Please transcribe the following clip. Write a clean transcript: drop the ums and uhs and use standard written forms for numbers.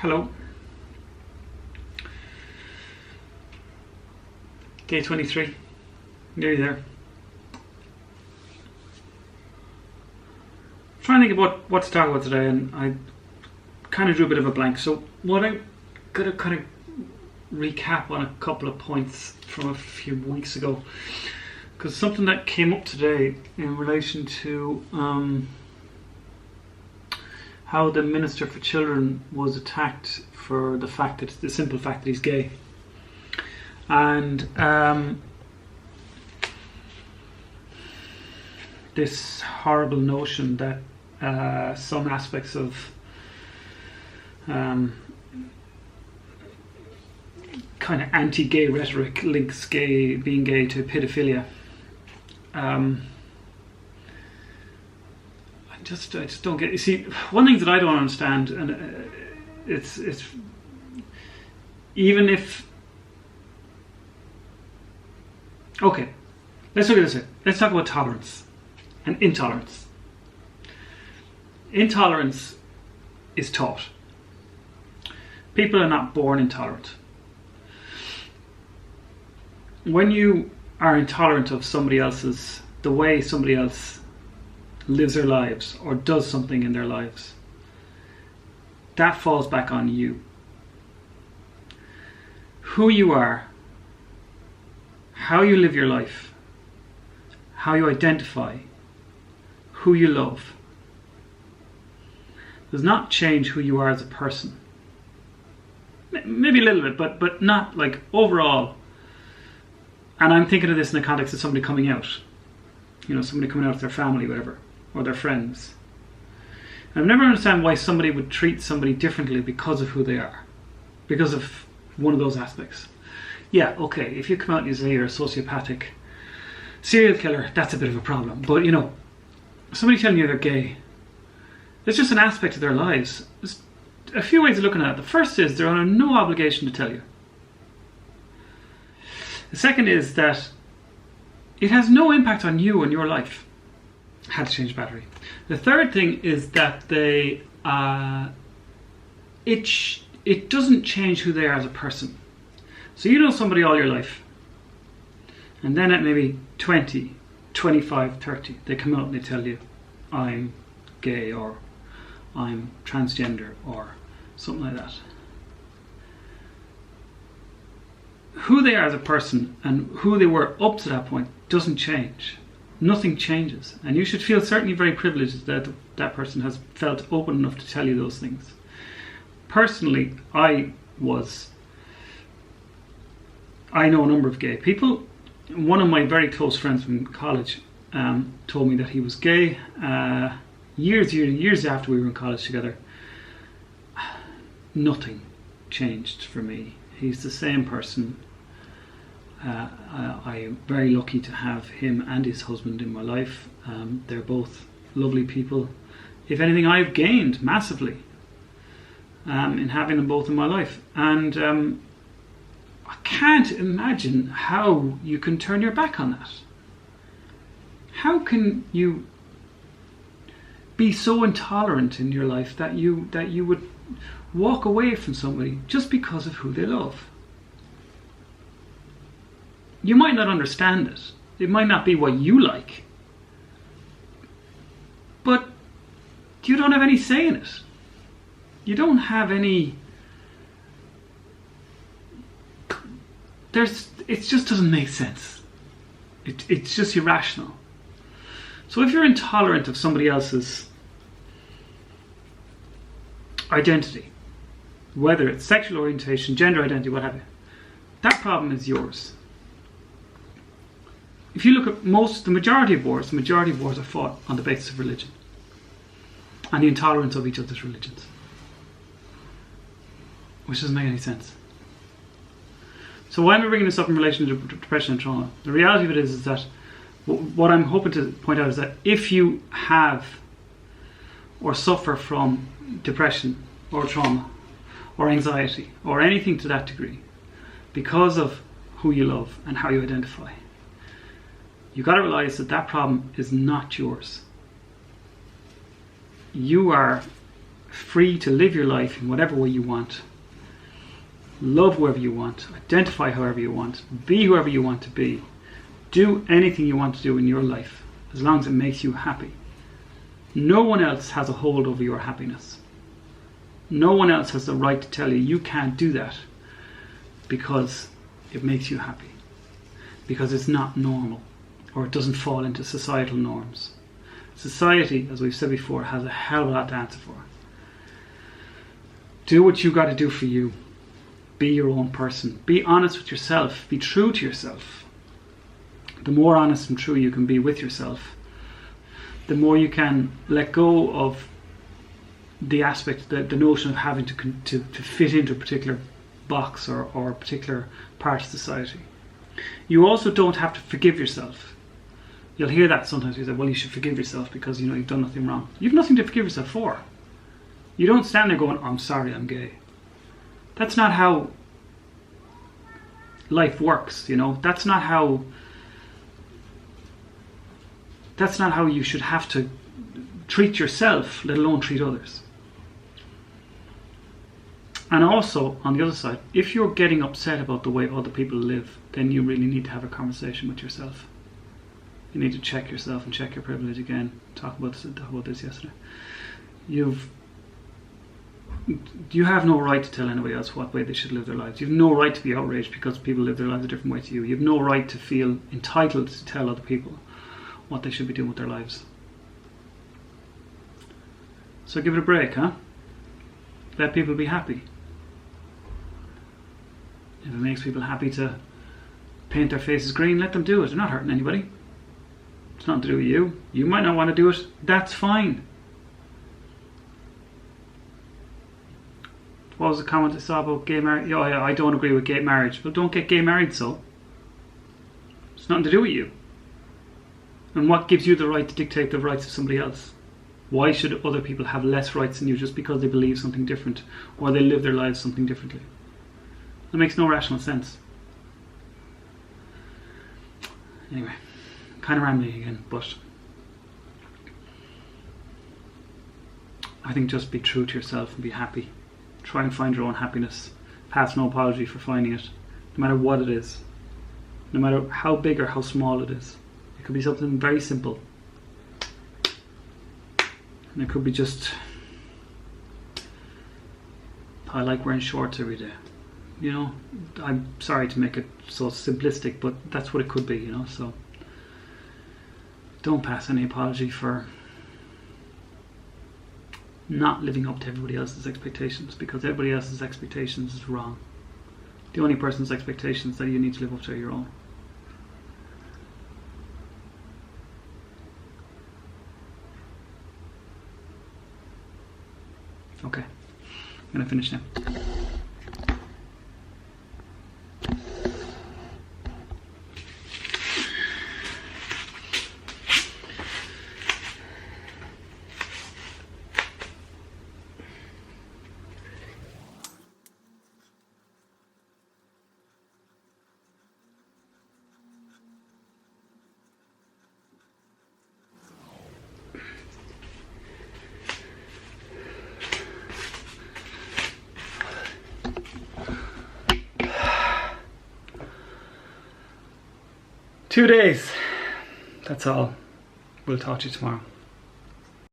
Hello. Day 23. Nearly there. Trying to think about what to talk about today, and I kind of drew a bit of a blank. So what I'm going to kind of recap on a couple of points from a few weeks ago, because something that came up today in relation to how the Minister for Children was attacked for the simple fact that he's gay. And this horrible notion that some aspects of kind of anti-gay rhetoric links being gay to pedophilia. I just don't get. You see, one thing that I don't understand, and it's even if. Okay, let's look at this. Let's talk about tolerance and intolerance. Intolerance is taught. People are not born intolerant. When you are intolerant of the way somebody else lives their lives or does something in their lives, that falls back on you. Who you are, how you live your life, how you identify, who you love, does not change who you are as a person. Maybe a little bit, but not like overall. And I'm thinking of this in the context of somebody coming out. Somebody coming out of their family, whatever, or their friends. And I've never understand why somebody would treat somebody differently because of who they are. Because of one of those aspects. Yeah, okay, if you come out and you say you're a sociopathic serial killer, that's a bit of a problem. But, somebody telling you they're gay, it's just an aspect of their lives. There's a few ways of looking at it. The first is they're under no obligation to tell you. The second is that it has no impact on you and your life. Had to change battery. The third thing is that it doesn't change who they are as a person. So you know somebody all your life, and then at maybe 20, 25, 30, they come out and they tell you, I'm gay, or I'm transgender, or something like that. Who they are as a person and who they were up to that point doesn't change. Nothing changes. And you should feel certainly very privileged that that person has felt open enough to tell you those things. Personally, I know a number of gay people. One of my very close friends from college told me that he was gay years after we were in college together. Nothing changed for me. He's the same person. I am very lucky to have him and his husband in my life. They're both lovely people. If anything, I've gained massively in having them both in my life. And I can't imagine how you can turn your back on that. How can you be so intolerant in your life that you would walk away from somebody just because of who they love? You might not understand it. It might not be what you like. But you don't have any say in it. You don't have any... It just doesn't make sense. It's just irrational. So if you're intolerant of somebody else's identity, whether it's sexual orientation, gender identity, what have you, that problem is yours. If you look at the majority of wars are fought on the basis of religion and the intolerance of each other's religions, which doesn't make any sense. So why am I bringing this up in relation to depression and trauma? The reality of it is that what I'm hoping to point out is that if you have or suffer from depression or trauma or anxiety or anything to that degree because of who you love and how you identify, you've got to realize that problem is not yours. You are free to live your life in whatever way you want. Love whoever you want, identify however you want, be whoever you want to be. Do anything you want to do in your life, as long as it makes you happy. No one else has a hold over your happiness. No one else has the right to tell you you can't do that because it makes you happy, because it's not normal, or it doesn't fall into societal norms. Society, as we've said before, has a hell of a lot to answer for. Do what you got to do for you. Be your own person. Be honest with yourself. Be true to yourself. The more honest and true you can be with yourself, the more you can let go of the aspect, the notion of having to fit into a particular box or a particular part of society. You also don't have to forgive yourself. You'll hear that sometimes. You say, well, you should forgive yourself because you've done nothing wrong. You've nothing to forgive yourself for. You don't stand there going, I'm sorry, I'm gay. That's not how life works, That's not how you should have to treat yourself, let alone treat others. And also, on the other side, if you're getting upset about the way other people live, then you really need to have a conversation with yourself. You need to check yourself and check your privilege again. Talk about this yesterday. You have no right to tell anybody else what way they should live their lives. You have no right to be outraged because people live their lives a different way to you. You have no right to feel entitled to tell other people what they should be doing with their lives. So give it a break, huh? Let people be happy. If it makes people happy to paint their faces green, let them do it. They're not hurting anybody. It's nothing to do with you. You might not want to do it. That's fine. What was the comment I saw about gay marriage? Yeah, I don't agree with gay marriage. Well, don't get gay married, so. It's nothing to do with you. And what gives you the right to dictate the rights of somebody else? Why should other people have less rights than you just because they believe something different or they live their lives something differently? That makes no rational sense. Anyway, kind of rambling again, but I think just be true to yourself and be happy. Try and find your own happiness. Pass no apology for finding it, no matter what it is, no matter how big or how small it is. It could be something very simple. And it could be just, I like wearing shorts every day. I'm sorry to make it so simplistic, but that's what it could be, so don't pass any apology for not living up to everybody else's expectations, because everybody else's expectations is wrong. The only person's expectations that you need to live up to are your own. Okay, I'm going to finish now. Two days. That's all. We'll talk to you tomorrow.